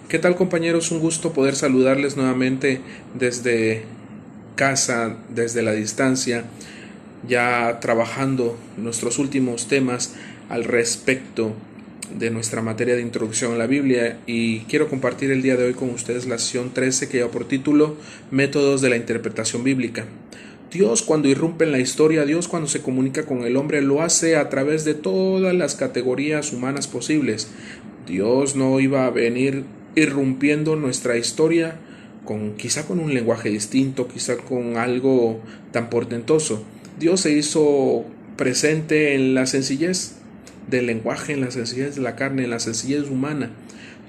¿Qué tal, compañeros? Un gusto poder saludarles nuevamente desde casa, desde la distancia, ya trabajando nuestros últimos temas al respecto de nuestra materia de introducción a la Biblia, y quiero compartir el día de hoy con ustedes la sesión 13, que lleva por título Métodos de la interpretación bíblica. Dios, cuando irrumpe en la historia, Dios, cuando se comunica con el hombre, lo hace a través de todas las categorías humanas posibles. Dios no iba a venir irrumpiendo nuestra historia quizá con un lenguaje distinto, quizá con algo tan portentoso. Dios se hizo presente en la sencillez del lenguaje, en la sencillez de la carne, en la sencillez humana.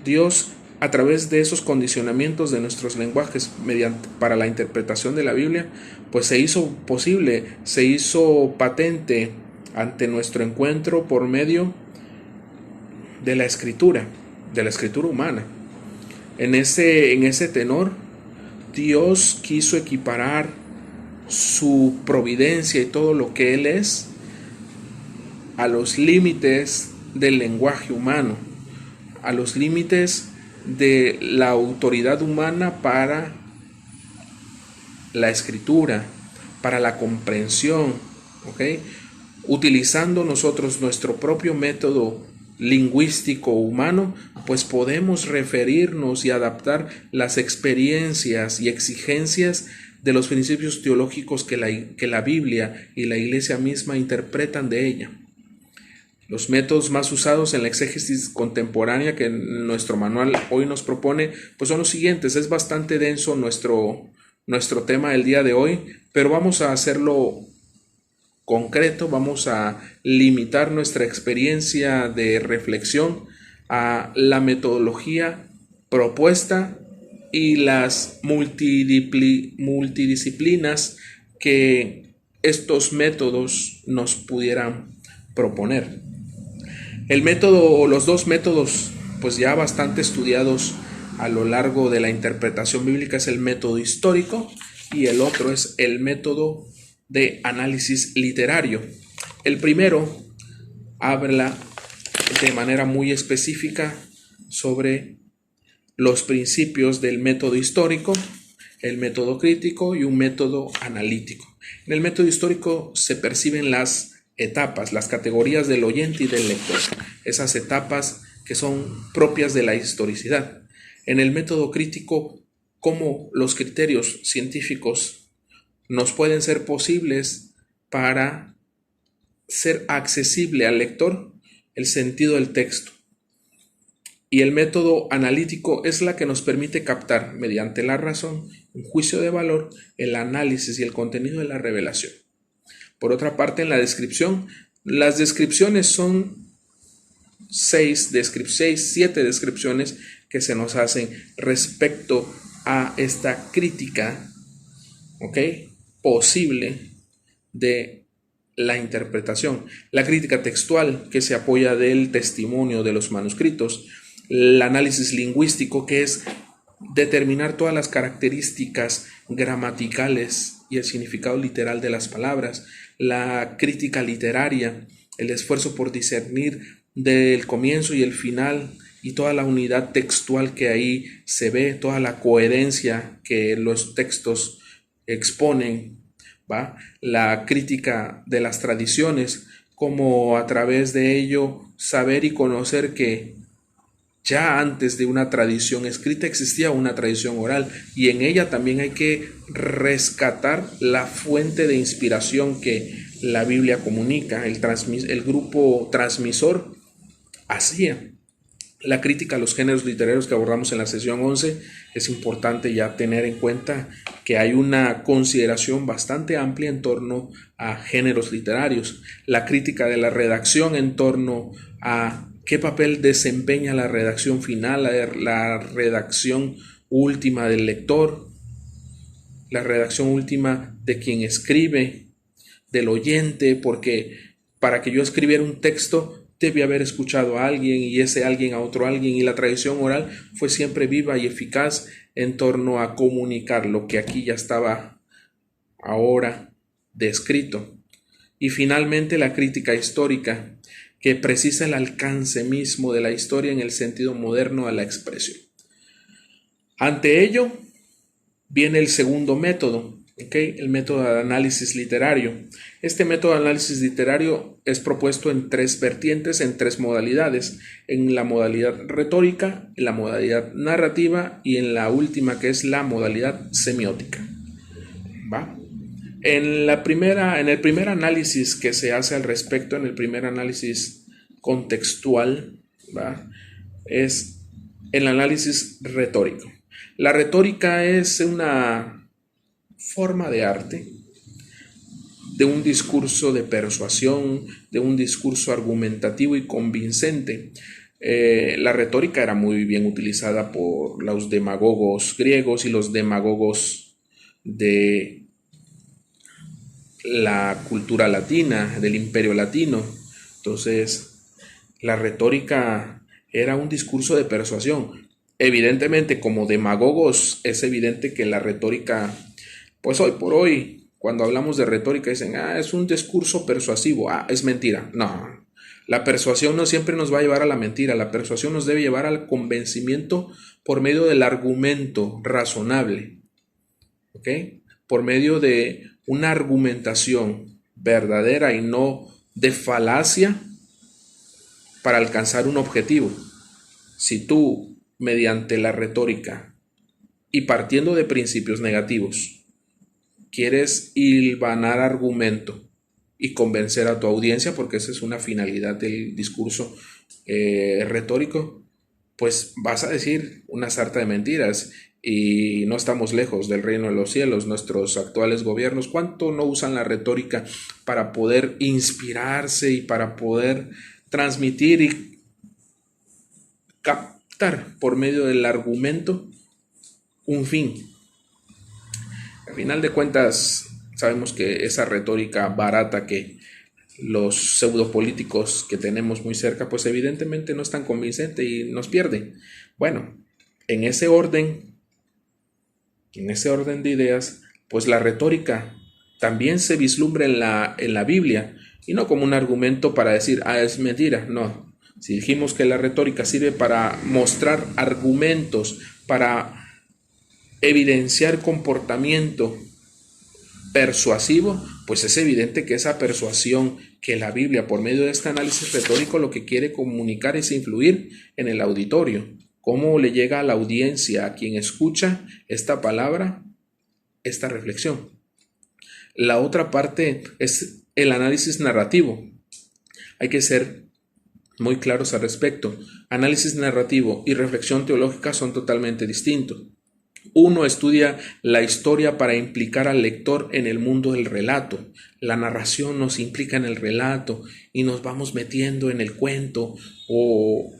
Dios, a través de esos condicionamientos de nuestros lenguajes para la interpretación de la Biblia, pues se hizo posible, se hizo patente ante nuestro encuentro por medio de la escritura humana. En ese tenor, Dios quiso equiparar su providencia y todo lo que Él es a los límites del lenguaje humano, a los límites de la autoridad humana para la escritura, para la comprensión, ¿ok? Utilizando nosotros nuestro propio método lingüístico humano, pues podemos referirnos y adaptar las experiencias y exigencias de los principios teológicos que la Biblia y la Iglesia misma interpretan de ella. Los métodos más usados en la exégesis contemporánea que nuestro manual hoy nos propone, pues son los siguientes. Es bastante denso nuestro tema del día de hoy, pero vamos a hacerlo concreto, vamos a limitar nuestra experiencia de reflexión a la metodología propuesta y las multidisciplinas que estos métodos nos pudieran proponer. El método o los dos métodos, pues ya bastante estudiados a lo largo de la interpretación bíblica, es el método histórico y el otro es el método de análisis literario. El primero habla de manera muy específica sobre los principios del método histórico, el método crítico y un método analítico. En el método histórico se perciben las etapas, las categorías del oyente y del lector, esas etapas que son propias de la historicidad. En el método crítico, cómo los criterios científicos nos pueden ser posibles para ser accesible al lector el sentido del texto. Y el método analítico es la que nos permite captar, mediante la razón, un juicio de valor, el análisis y el contenido de la revelación. Por otra parte, en la descripción, las descripciones son 7 descripciones que se nos hacen respecto a esta crítica, ¿ok?, posible de la interpretación. La crítica textual, que se apoya del testimonio de los manuscritos. El análisis lingüístico, que es determinar todas las características gramaticales y el significado literal de las palabras. La crítica literaria, el esfuerzo por discernir del comienzo y el final y toda la unidad textual que ahí se ve, toda la coherencia que los textos exponen, ¿va? La crítica de las tradiciones, como a través de ello saber y conocer que ya antes de una tradición escrita existía una tradición oral, y en ella también hay que rescatar la fuente de inspiración que la Biblia comunica, el grupo transmisor hacía. La crítica a los géneros literarios que abordamos en la sesión 11, es importante ya tener en cuenta que hay una consideración bastante amplia en torno a géneros literarios. La crítica de la redacción en torno a qué papel desempeña la redacción final, la redacción última del lector, la redacción última de quien escribe, del oyente, porque para que yo escribiera un texto debe haber escuchado a alguien y ese alguien a otro alguien, y la tradición oral fue siempre viva y eficaz en torno a comunicar lo que aquí ya estaba ahora descrito. Y finalmente la crítica histórica, que precisa el alcance mismo de la historia en el sentido moderno de la expresión. Ante ello viene el segundo método, ¿okay? El método de análisis literario. Este método de análisis literario es propuesto en tres vertientes, en tres modalidades: en la modalidad retórica, en la modalidad narrativa y en la última, que es la modalidad semiótica. ¿Va? En el primer análisis que se hace al respecto, en el primer análisis contextual, ¿va?, es el análisis retórico. La retórica es una forma de arte, de un discurso de persuasión, de un discurso argumentativo y convincente. La retórica era muy bien utilizada por los demagogos griegos y los demagogos de la cultura latina, del imperio latino. Entonces, la retórica era un discurso de persuasión. Evidentemente, como demagogos, es evidente que la retórica, pues hoy por hoy, cuando hablamos de retórica, dicen, es un discurso persuasivo, es mentira. No, la persuasión no siempre nos va a llevar a la mentira, la persuasión nos debe llevar al convencimiento por medio del argumento razonable, ¿ok? Por medio de una argumentación verdadera y no de falacia para alcanzar un objetivo. Si tú, mediante la retórica y partiendo de principios negativos, quieres hilvanar argumento y convencer a tu audiencia, porque esa es una finalidad del discurso retórico, pues vas a decir una sarta de mentiras. Y no estamos lejos del reino de los cielos. Nuestros actuales gobiernos, ¿cuánto no usan la retórica para poder inspirarse y para poder transmitir y captar por medio del argumento un fin? Al final de cuentas, sabemos que esa retórica barata que los pseudopolíticos que tenemos muy cerca, pues evidentemente no es tan convincente y nos pierde. Bueno, en ese orden de ideas, pues la retórica también se vislumbra en la Biblia, y no como un argumento para decir, es mentira. No, si dijimos que la retórica sirve para mostrar argumentos, para evidenciar comportamiento persuasivo, pues es evidente que esa persuasión que la Biblia, por medio de este análisis retórico, lo que quiere comunicar es influir en el auditorio. ¿Cómo le llega a la audiencia, a quien escucha esta palabra, esta reflexión? La otra parte es el análisis narrativo. Hay que ser muy claros al respecto. Análisis narrativo y reflexión teológica son totalmente distintos. Uno estudia la historia para implicar al lector en el mundo del relato. La narración nos implica en el relato y nos vamos metiendo en el cuento, o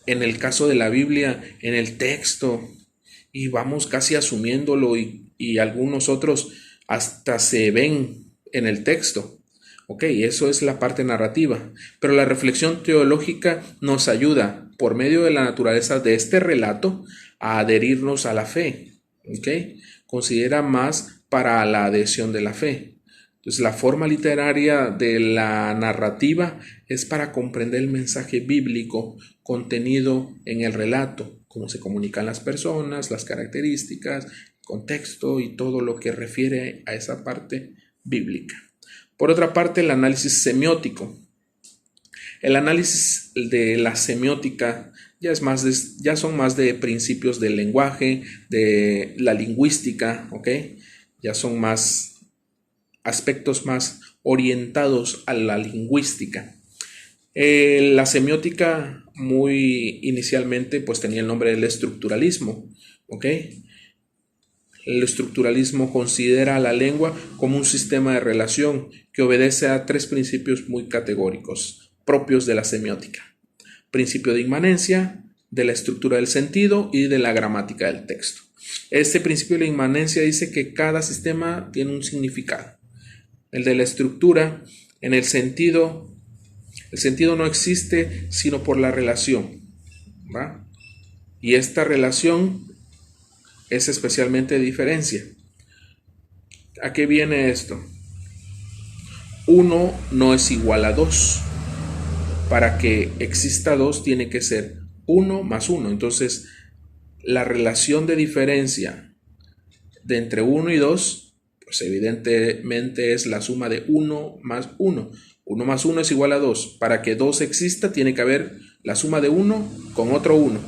en el caso de la Biblia, en el texto, y vamos casi asumiéndolo, y algunos otros hasta se ven en el texto. Ok, eso es la parte narrativa, pero la reflexión teológica nos ayuda, por medio de la naturaleza de este relato, a adherirnos a la fe. Ok, considera más para la adhesión de la fe. Entonces, la forma literaria de la narrativa es para comprender el mensaje bíblico contenido en el relato, cómo se comunican las personas, las características, contexto y todo lo que refiere a esa parte bíblica. Por otra parte, el análisis semiótico. El análisis de la semiótica ya son más de principios del lenguaje, de la lingüística, ¿ok? Ya son más aspectos más orientados a la lingüística. La semiótica muy inicialmente pues tenía el nombre del estructuralismo, ¿ok? El estructuralismo considera a la lengua como un sistema de relación que obedece a tres principios muy categóricos propios de la semiótica: principio de inmanencia, de la estructura del sentido y de la gramática del texto. Este principio de la inmanencia dice que cada sistema tiene un significado. El de la estructura, en el sentido no existe sino por la relación, ¿va? Y esta relación es especialmente de diferencia. ¿A qué viene esto? 1 no es igual a 2. Para que exista 2 tiene que ser 1 más 1. Entonces, la relación de diferencia de entre 1 y 2, pues evidentemente es la suma de 1 más 1. 1 más 1 es igual a 2. Para que 2 exista, tiene que haber la suma de 1 con otro 1.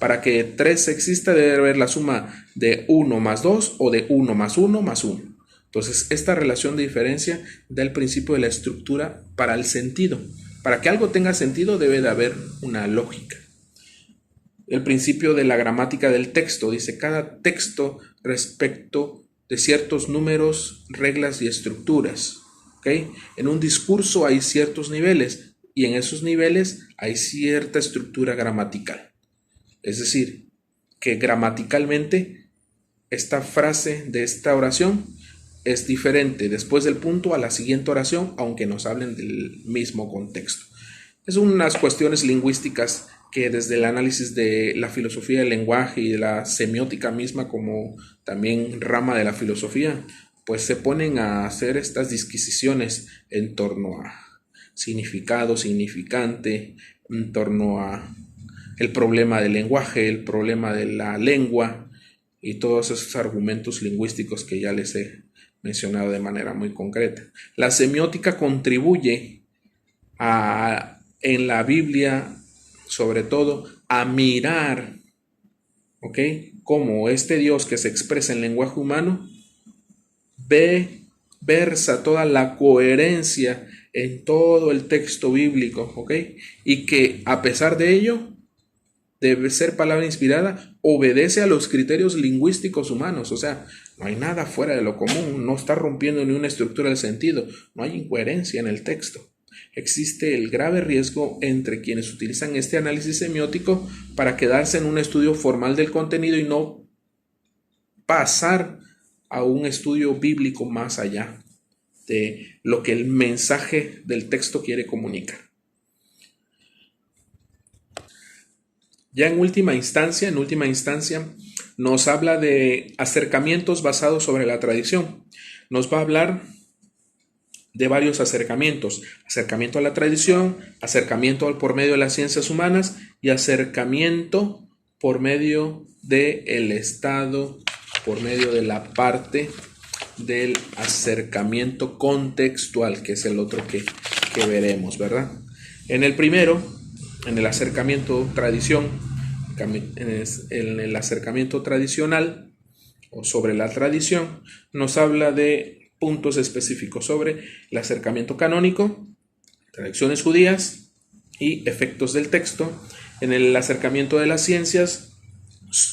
Para que 3 exista, debe haber la suma de 1 más 2 o de 1 más 1 más 1. Entonces, esta relación de diferencia da el principio de la estructura para el sentido. Para que algo tenga sentido, debe de haber una lógica. El principio de la gramática del texto dice: cada texto respecto de ciertos números, reglas y estructuras. ¿Okay? En un discurso hay ciertos niveles y en esos niveles hay cierta estructura gramatical. Es decir, que gramaticalmente esta frase de esta oración es diferente después del punto a la siguiente oración, aunque nos hablen del mismo contexto. Es unas cuestiones lingüísticas que desde el análisis de la filosofía del lenguaje y de la semiótica misma, como también rama de la filosofía, pues se ponen a hacer estas disquisiciones en torno a significado, significante, en torno a el problema del lenguaje, el problema de la lengua y todos esos argumentos lingüísticos que ya les he mencionado de manera muy concreta. La semiótica contribuye en la Biblia, sobre todo, a mirar, ¿ok?, cómo este Dios que se expresa en lenguaje humano versa toda la coherencia en todo el texto bíblico, ¿ok? Y que a pesar de ello, debe ser palabra inspirada, obedece a los criterios lingüísticos humanos. O sea, no hay nada fuera de lo común, no está rompiendo ni una estructura del sentido, no hay incoherencia en el texto. Existe el grave riesgo entre quienes utilizan este análisis semiótico para quedarse en un estudio formal del contenido y no pasar a un estudio bíblico más allá de lo que el mensaje del texto quiere comunicar. Ya en última instancia, nos habla de acercamientos basados sobre la tradición. Nos va a hablar de varios acercamientos: acercamiento a la tradición, acercamiento por medio de las ciencias humanas y acercamiento por medio del Estado, por medio de la parte del acercamiento contextual, que es el otro que veremos, ¿verdad? En el primero, en el acercamiento tradición, en el acercamiento tradicional o sobre la tradición, nos habla de puntos específicos sobre el acercamiento canónico, tradiciones judías y efectos del texto. En el acercamiento de las ciencias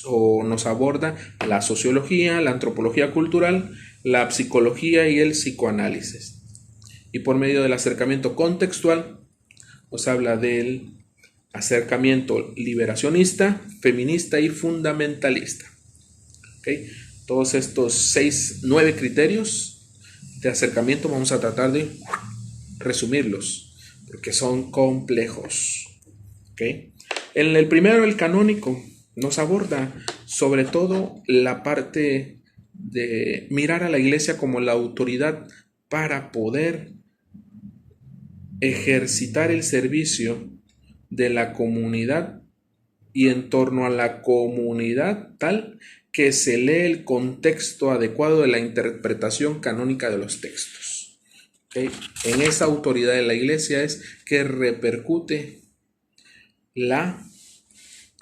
nos aborda la sociología, la antropología cultural, la psicología y el psicoanálisis. Y por medio del acercamiento contextual nos habla del acercamiento liberacionista, feminista y fundamentalista. ¿Okay? Todos estos 9 criterios de acercamiento vamos a tratar de resumirlos porque son complejos. ¿Okay? En el primero, el canónico, nos aborda sobre todo la parte de mirar a la iglesia como la autoridad para poder ejercitar el servicio de la comunidad y en torno a la comunidad tal que se lee el contexto adecuado de la interpretación canónica de los textos. ¿Okay? En esa autoridad de la iglesia es que repercute la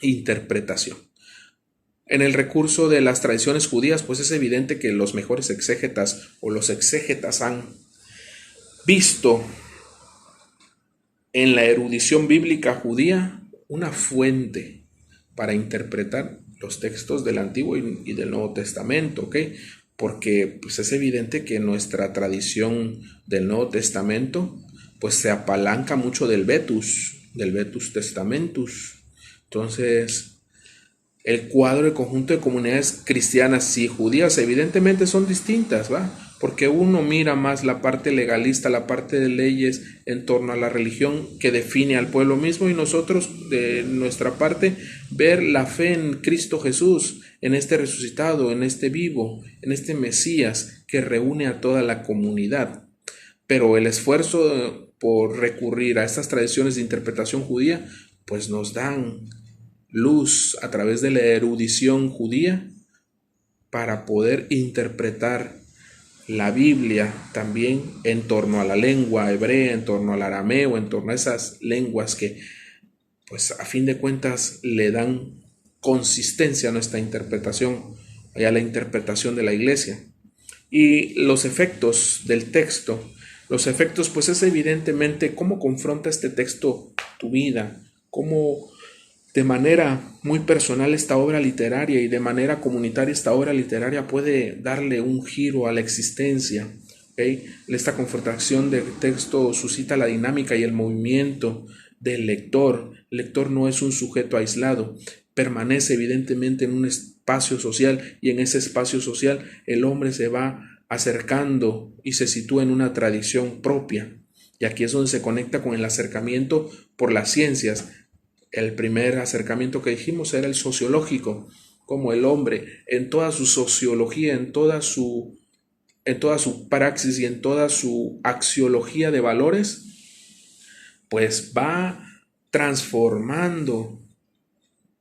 interpretación. En el recurso de las tradiciones judías, pues es evidente que los mejores exégetas o los exégetas han visto en la erudición bíblica judía una fuente para interpretar los textos del Antiguo y del Nuevo Testamento, ¿ok? Porque pues es evidente que nuestra tradición del Nuevo Testamento pues se apalanca mucho del Vetus Testamentus. Entonces, el cuadro, el conjunto de comunidades cristianas y judías evidentemente son distintas, ¿va? Porque uno mira más la parte legalista, la parte de leyes en torno a la religión que define al pueblo mismo, y nosotros de nuestra parte ver la fe en Cristo Jesús, en este resucitado, en este vivo, en este Mesías que reúne a toda la comunidad. Pero el esfuerzo por recurrir a estas tradiciones de interpretación judía pues nos dan luz a través de la erudición judía para poder interpretar la Biblia también en torno a la lengua hebrea, en torno al arameo, en torno a esas lenguas que, pues a fin de cuentas, le dan consistencia a nuestra interpretación, a la interpretación de la iglesia. Y los efectos del texto, los efectos, pues es evidentemente cómo confronta este texto tu vida, cómo de manera muy personal esta obra literaria y de manera comunitaria esta obra literaria puede darle un giro a la existencia. ¿Okay? Esta confrontación del texto suscita la dinámica y el movimiento del lector. El lector no es un sujeto aislado, permanece evidentemente en un espacio social, y en ese espacio social el hombre se va acercando y se sitúa en una tradición propia. Y aquí es donde se conecta con el acercamiento por las ciencias. El primer acercamiento que dijimos era el sociológico, como el hombre en toda su sociología, en toda su praxis y en toda su axiología de valores, pues va transformando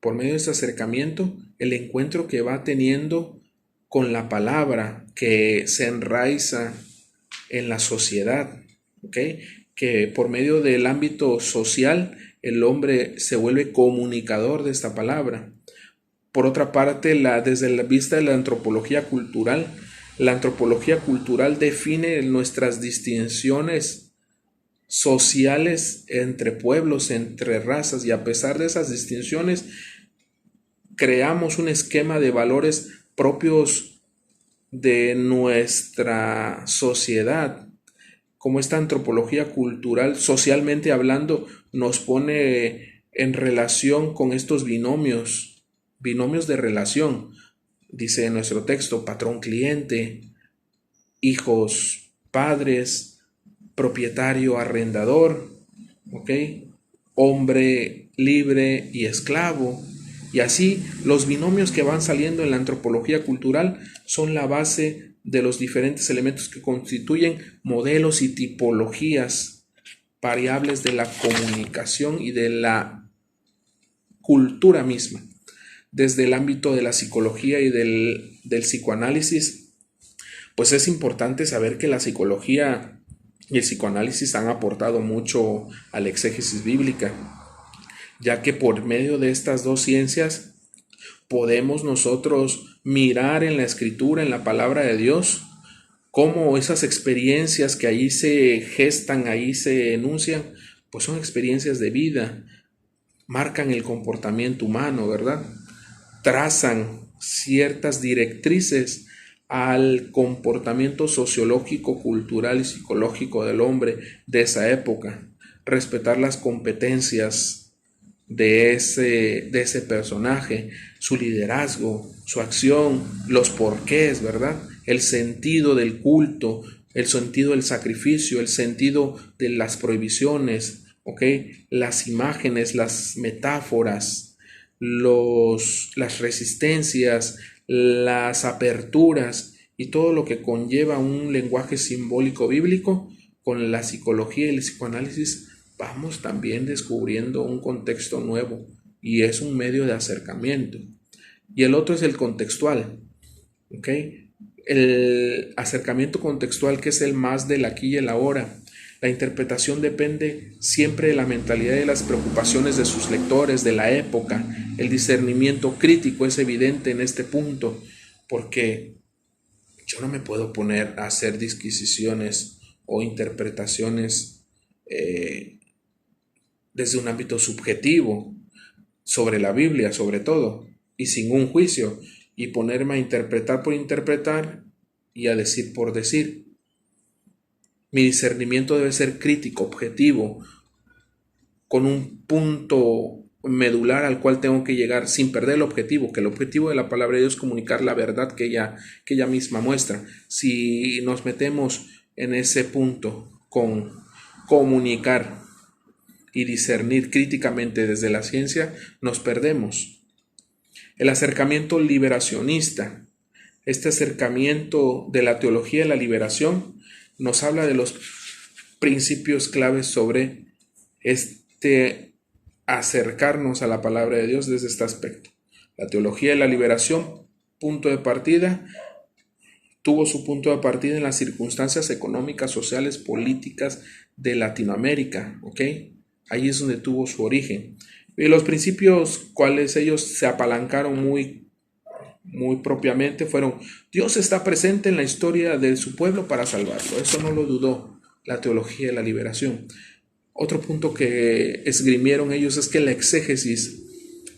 por medio de ese acercamiento el encuentro que va teniendo con la palabra que se enraiza en la sociedad, ¿okay? Que por medio del ámbito social el hombre se vuelve comunicador de esta palabra. Por otra parte, desde la vista de la antropología cultural define nuestras distinciones sociales entre pueblos, entre razas, y a pesar de esas distinciones, creamos un esquema de valores propios de nuestra sociedad. Como esta antropología cultural, socialmente hablando, nos pone en relación con estos binomios de relación. Dice en nuestro texto, patrón-cliente, hijos, padres, propietario, arrendador, ¿ok? Hombre libre y esclavo. Y así los binomios que van saliendo en la antropología cultural son la base de los diferentes elementos que constituyen modelos y tipologías variables de la comunicación y de la cultura misma. Desde el ámbito de la psicología y del psicoanálisis, pues es importante saber que la psicología y el psicoanálisis han aportado mucho a la exégesis bíblica, ya que por medio de estas dos ciencias podemos nosotros mirar en la escritura, en la palabra de Dios, cómo esas experiencias que ahí se gestan, ahí se enuncian, pues son experiencias de vida, marcan el comportamiento humano, ¿verdad? Trazan ciertas directrices al comportamiento sociológico, cultural y psicológico del hombre de esa época. Respetar las competencias de ese personaje, su liderazgo, su acción, los porqués, ¿verdad? El sentido del culto, el sentido del sacrificio, el sentido de las prohibiciones, ¿ok? Las imágenes, las metáforas, las resistencias, las aperturas y todo lo que conlleva un lenguaje simbólico bíblico. Con la psicología y el psicoanálisis vamos también descubriendo un contexto nuevo, y es un medio de acercamiento. Y el otro es el contextual, ¿ok? El acercamiento contextual, que es el más del aquí y el ahora. La interpretación depende siempre de la mentalidad y de las preocupaciones de sus lectores, de la época. El discernimiento crítico es evidente en este punto, porque yo no me puedo poner a hacer disquisiciones o interpretaciones desde un ámbito subjetivo sobre la Biblia, sobre todo, y sin un juicio, y ponerme a interpretar por interpretar y a decir por decir. Mi discernimiento debe ser crítico, objetivo, con un punto medular al cual tengo que llegar sin perder el objetivo, que el objetivo de la palabra de Dios es comunicar la verdad que ella misma muestra. Si nos metemos en ese punto con comunicar y discernir críticamente desde la ciencia, nos perdemos. El acercamiento liberacionista, este acercamiento de la teología de la liberación, nos habla de los principios claves sobre este acercarnos a la palabra de Dios desde este aspecto. La teología de la liberación, punto de partida, tuvo su punto de partida en las circunstancias económicas, sociales, políticas de Latinoamérica, ¿ok? Ahí es donde tuvo su origen. Y los principios cuales ellos se apalancaron muy propiamente fueron: Dios está presente en la historia de su pueblo para salvarlo. Eso no lo dudó la teología de la liberación. Otro punto que esgrimieron ellos es que la exégesis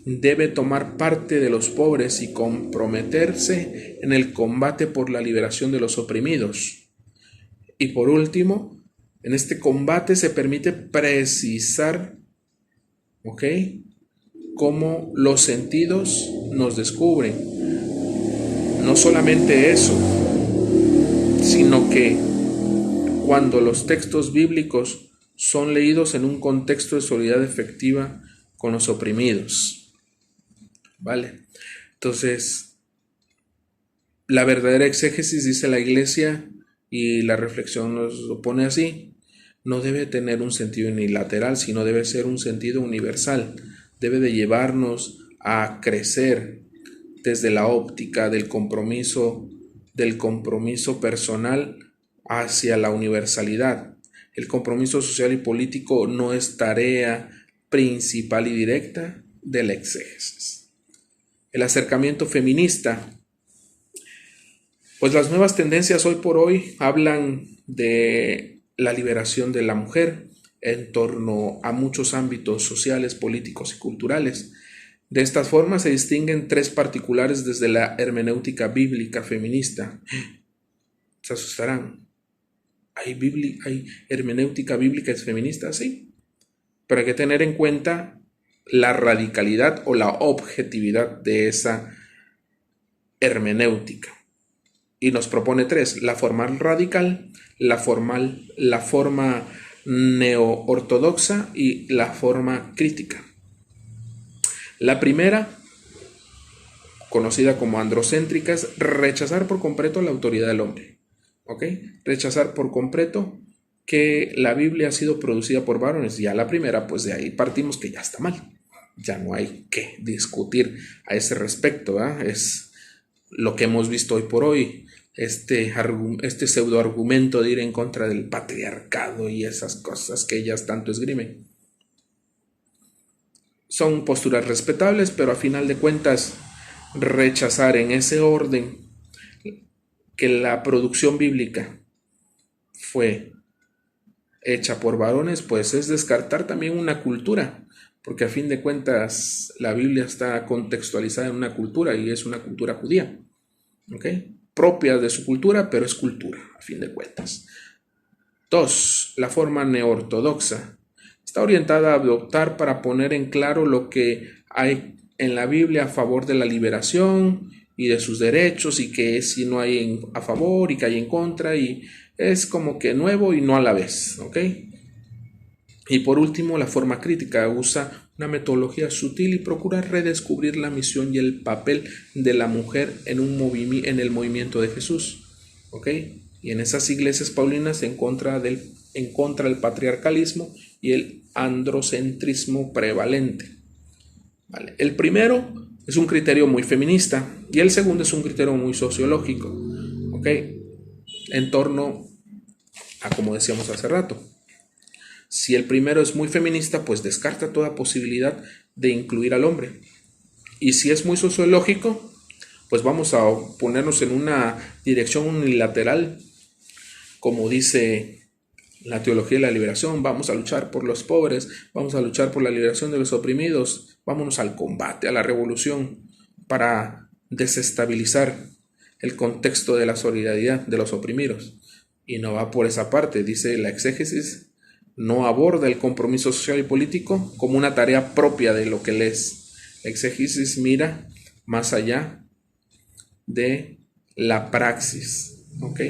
debe tomar parte de los pobres y comprometerse en el combate por la liberación de los oprimidos. Y por último, en este combate se permite precisar, ¿ok?, cómo los sentidos nos descubren. No solamente eso, sino que cuando los textos bíblicos son leídos en un contexto de solidaridad efectiva con los oprimidos. ¿Vale? Entonces, la verdadera exégesis, dice la Iglesia, y la reflexión nos lo pone así: no debe tener un sentido unilateral, sino debe ser un sentido universal. Debe de llevarnos a crecer desde la óptica del compromiso personal hacia la universalidad. El compromiso social y político no es tarea principal y directa de la exégesis. El acercamiento feminista. Pues las nuevas tendencias hoy por hoy hablan de la liberación de la mujer en torno a muchos ámbitos sociales, políticos y culturales. De estas formas se distinguen tres particulares desde la hermenéutica bíblica feminista. Se asustarán. ¿Hay hermenéutica bíblica feminista? Sí. Pero hay que tener en cuenta la radicalidad o la objetividad de esa hermenéutica. Y nos propone tres: la forma radical, la forma neo-ortodoxa y la forma crítica. La primera, conocida como androcéntrica, es rechazar por completo la autoridad del hombre. ¿Ok? Rechazar por completo que la Biblia ha sido producida por varones. Ya la primera, pues de ahí partimos que ya está mal. Ya no hay que discutir a ese respecto, ¿eh? Es lo que hemos visto hoy por hoy. Este pseudo argumento de ir en contra del patriarcado y esas cosas que ellas tanto esgrimen. Son posturas respetables, pero a final de cuentas, rechazar en ese orden que la producción bíblica fue hecha por varones, pues es descartar también una cultura, porque a fin de cuentas la Biblia está contextualizada en una cultura y es una cultura judía, ¿ok?, propia de su cultura, pero es cultura a fin de cuentas. 2. La forma neortodoxa está orientada a adoptar para poner en claro lo que hay en la Biblia a favor de la liberación y de sus derechos, y que si no hay a favor y que hay en contra, y es como que nuevo y no a la vez, ¿ok? Y por último, la forma crítica usa una metodología sutil y procura redescubrir la misión y el papel de la mujer en el movimiento de Jesús, ¿ok? Y en esas iglesias paulinas en contra del patriarcalismo y el androcentrismo prevalente. ¿Vale? El primero es un criterio muy feminista y el segundo es un criterio muy sociológico, ¿ok?, en torno a, como decíamos hace rato, si el primero es muy feminista, pues descarta toda posibilidad de incluir al hombre. Y si es muy sociológico, pues vamos a ponernos en una dirección unilateral, como dice la teología de la liberación: vamos a luchar por los pobres, vamos a luchar por la liberación de los oprimidos, vámonos al combate, a la revolución, para desestabilizar el contexto de la solidaridad de los oprimidos. Y no va por esa parte. Dice la exégesis: no aborda el compromiso social y político como una tarea propia de lo que lees. La exégesis mira más allá de la praxis, ¿ok?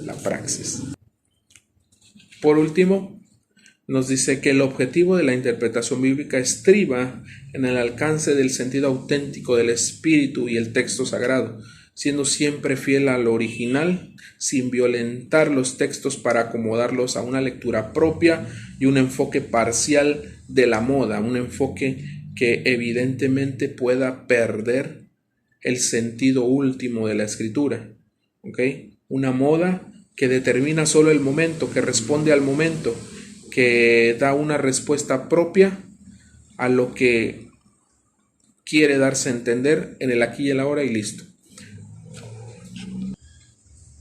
La praxis. Por último, nos dice que el objetivo de la interpretación bíblica estriba en el alcance del sentido auténtico del espíritu y el texto sagrado. siendo siempre fiel al original, sin violentar los textos para acomodarlos a una lectura propia y un enfoque parcial de la moda, un enfoque que evidentemente pueda perder el sentido último de la escritura. ¿Ok? Una moda que determina solo el momento, que responde al momento, que da una respuesta propia a lo que quiere darse a entender en el aquí y el ahora y listo.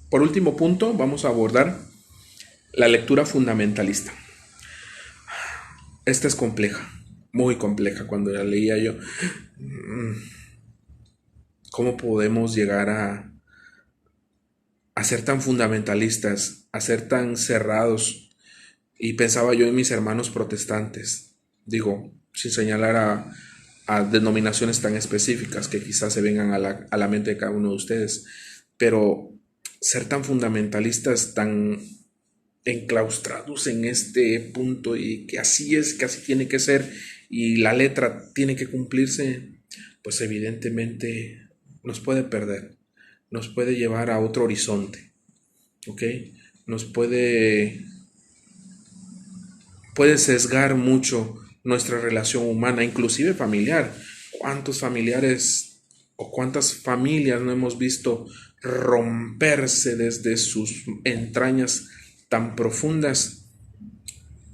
Por último punto, vamos a abordar la lectura fundamentalista. Esta es compleja, muy compleja. Cuando la leía yo, ¿cómo podemos llegar a ser tan fundamentalistas, a ser tan cerrados? Y pensaba yo en mis hermanos protestantes, digo, sin señalar a denominaciones tan específicas que quizás se vengan a la mente de cada uno de ustedes, pero ser tan fundamentalistas, tan enclaustrados en este punto y que así es, que así tiene que ser y la letra tiene que cumplirse, pues evidentemente nos puede perder, nos puede llevar a otro horizonte, ¿ok? Nos puede sesgar mucho nuestra relación humana, inclusive familiar. ¿Cuántos familiares o cuántas familias no hemos visto romperse desde sus entrañas tan profundas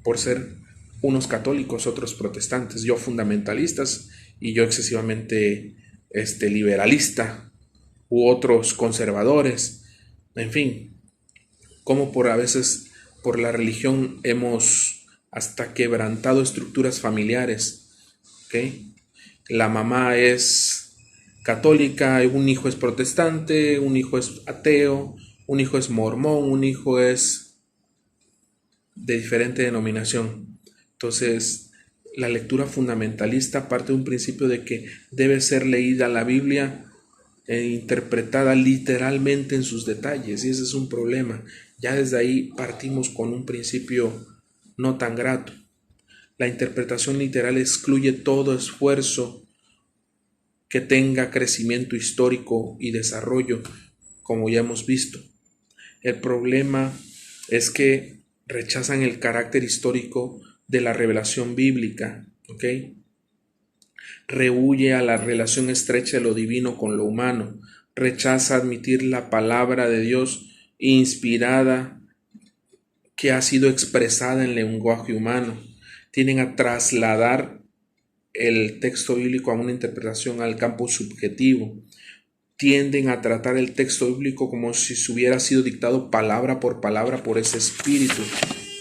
por ser unos católicos, otros protestantes, yo fundamentalistas y yo excesivamente liberalista, u otros conservadores, en fin, como por a veces por la religión hemos hasta quebrantado estructuras familiares, ¿ok? La mamá es católica, un hijo es protestante, un hijo es ateo, un hijo es mormón, un hijo es de diferente denominación. Entonces, la lectura fundamentalista parte de un principio de que debe ser leída la Biblia e interpretada literalmente en sus detalles, y ese es un problema. Ya desde ahí partimos con un principio no tan grato. La interpretación literal excluye todo esfuerzo que tenga crecimiento histórico y desarrollo, como ya hemos visto. El problema es que rechazan el carácter histórico de la revelación bíblica, ¿ok? Rehúye a la relación estrecha de lo divino con lo humano, rechaza admitir la palabra de Dios inspirada que ha sido expresada en lenguaje humano. Tienden a trasladar el texto bíblico a una interpretación al campo subjetivo. Tienden a tratar el texto bíblico como si se hubiera sido dictado palabra por palabra por ese espíritu,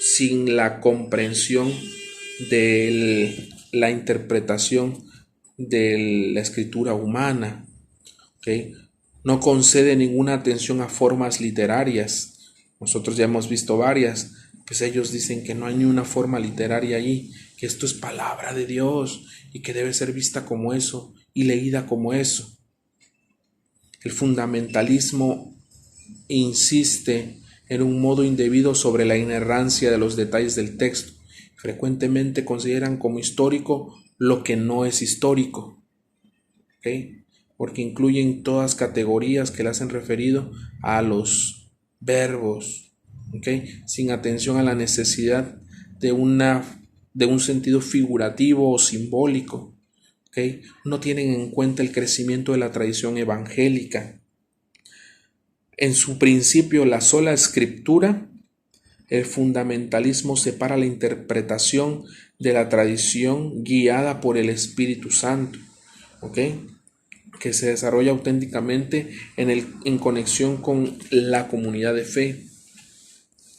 sin la comprensión de la interpretación de la escritura humana. ¿Okay? No concede ninguna atención a formas literarias. Nosotros ya hemos visto varias, pues ellos dicen que no hay ni una forma literaria ahí, que esto es palabra de Dios y que debe ser vista como eso y leída como eso. El fundamentalismo insiste en un modo indebido sobre la inerrancia de los detalles del texto. Frecuentemente consideran como histórico lo que no es histórico, ¿okay? Porque incluyen todas categorías que le hacen referido a los verbos, ¿okay? Sin atención a la necesidad de un sentido figurativo o simbólico, ¿okay? No tienen en cuenta el crecimiento de la tradición evangélica. En su principio, la sola escritura, el fundamentalismo separa la interpretación de la tradición guiada por el Espíritu Santo, ¿ok? Que se desarrolla auténticamente en conexión con la comunidad de fe.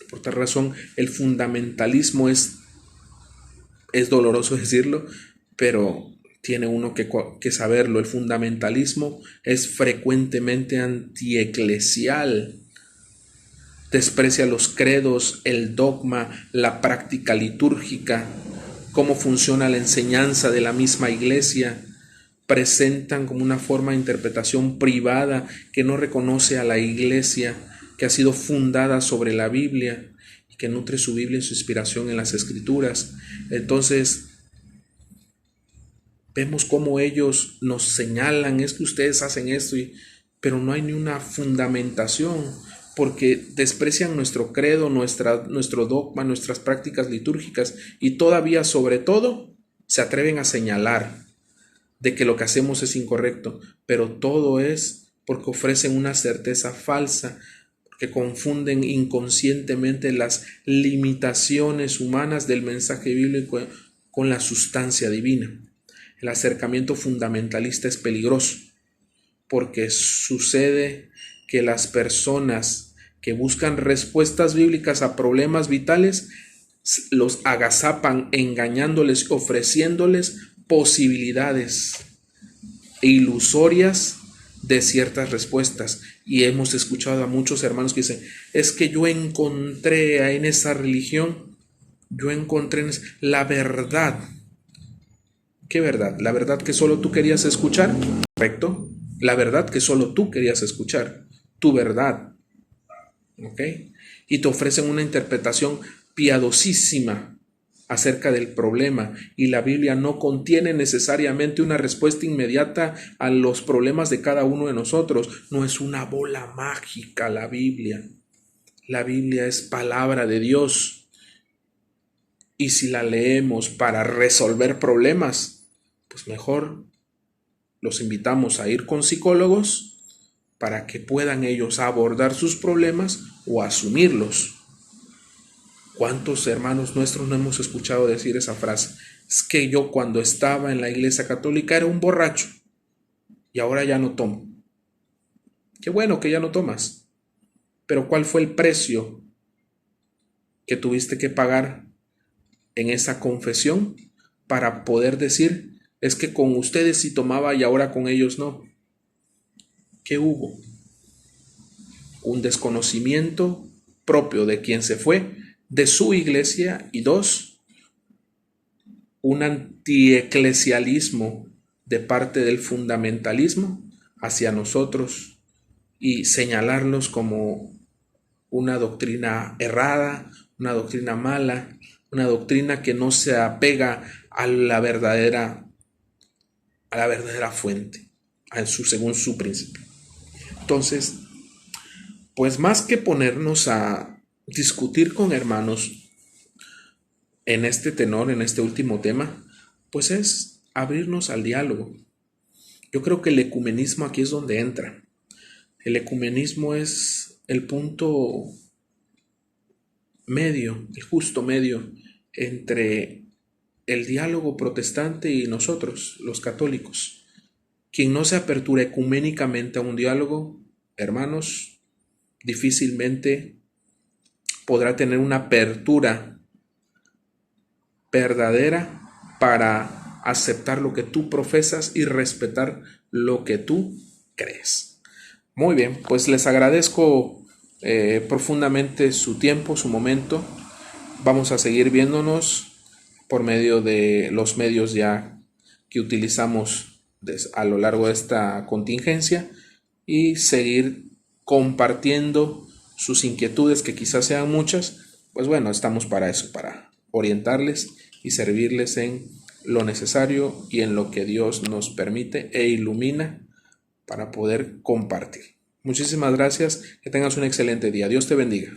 Por tal razón, el fundamentalismo es doloroso decirlo, pero tiene uno que saberlo. El fundamentalismo es frecuentemente antieclesial. Desprecia los credos, el dogma, la práctica litúrgica, cómo funciona la enseñanza de la misma iglesia. Presentan como una forma de interpretación privada que no reconoce a la iglesia, que ha sido fundada sobre la Biblia y que nutre su Biblia en su inspiración en las Escrituras. Entonces, vemos cómo ellos nos señalan, es que ustedes hacen esto y pero no hay ni una fundamentación, porque desprecian nuestro credo, nuestro dogma, nuestras prácticas litúrgicas, y todavía, sobre todo, se atreven a señalar de que lo que hacemos es incorrecto, pero todo es porque ofrecen una certeza falsa, que confunden inconscientemente las limitaciones humanas del mensaje bíblico con la sustancia divina. El acercamiento fundamentalista es peligroso, porque sucede que las personas que buscan respuestas bíblicas a problemas vitales los agazapan engañándoles, ofreciéndoles posibilidades ilusorias de ciertas respuestas. Y hemos escuchado a muchos hermanos que dicen, es que yo encontré en esa religión, yo encontré la verdad. ¿Qué verdad? ¿La verdad que solo tú querías escuchar? ¿Correcto? La verdad que solo tú querías escuchar. Tu verdad. ¿Ok? Y te ofrecen una interpretación piadosísima acerca del problema, y la Biblia no contiene necesariamente una respuesta inmediata a los problemas de cada uno de nosotros. No es una bola mágica la Biblia. La Biblia es palabra de Dios, y si la leemos para resolver problemas, pues mejor los invitamos a ir con psicólogos para que puedan ellos abordar sus problemas o asumirlos. ¿Cuántos hermanos nuestros no hemos escuchado decir esa frase? Es que yo cuando estaba en la iglesia católica era un borracho y ahora ya no tomo. Qué bueno que ya no tomas, pero ¿cuál fue el precio que tuviste que pagar en esa confesión para poder decir, es que con ustedes sí tomaba y ahora con ellos no? ¿Qué hubo? Un desconocimiento propio de quien se fue de su iglesia, y dos, un antieclesialismo de parte del fundamentalismo hacia nosotros, y señalarlos como una doctrina errada, una doctrina mala, una doctrina que no se apega a la verdadera fuente, según su principio. Entonces, pues más que ponernos a discutir con hermanos en este tenor, en este último tema, pues es abrirnos al diálogo. Yo creo que el ecumenismo aquí es donde entra. El ecumenismo es el punto medio, el justo medio entre el diálogo protestante y nosotros, los católicos. Quien no se apertura ecuménicamente a un diálogo, hermanos, difícilmente podrá tener una apertura verdadera para aceptar lo que tú profesas y respetar lo que tú crees. Muy bien, pues les agradezco profundamente su tiempo, su momento. Vamos a seguir viéndonos por medio de los medios ya que utilizamos a lo largo de esta contingencia, y seguir compartiendo sus inquietudes, que quizás sean muchas. Pues bueno, estamos para eso, para orientarles y servirles en lo necesario y en lo que Dios nos permite e ilumina para poder compartir. Muchísimas gracias, que tengas un excelente día. Dios te bendiga.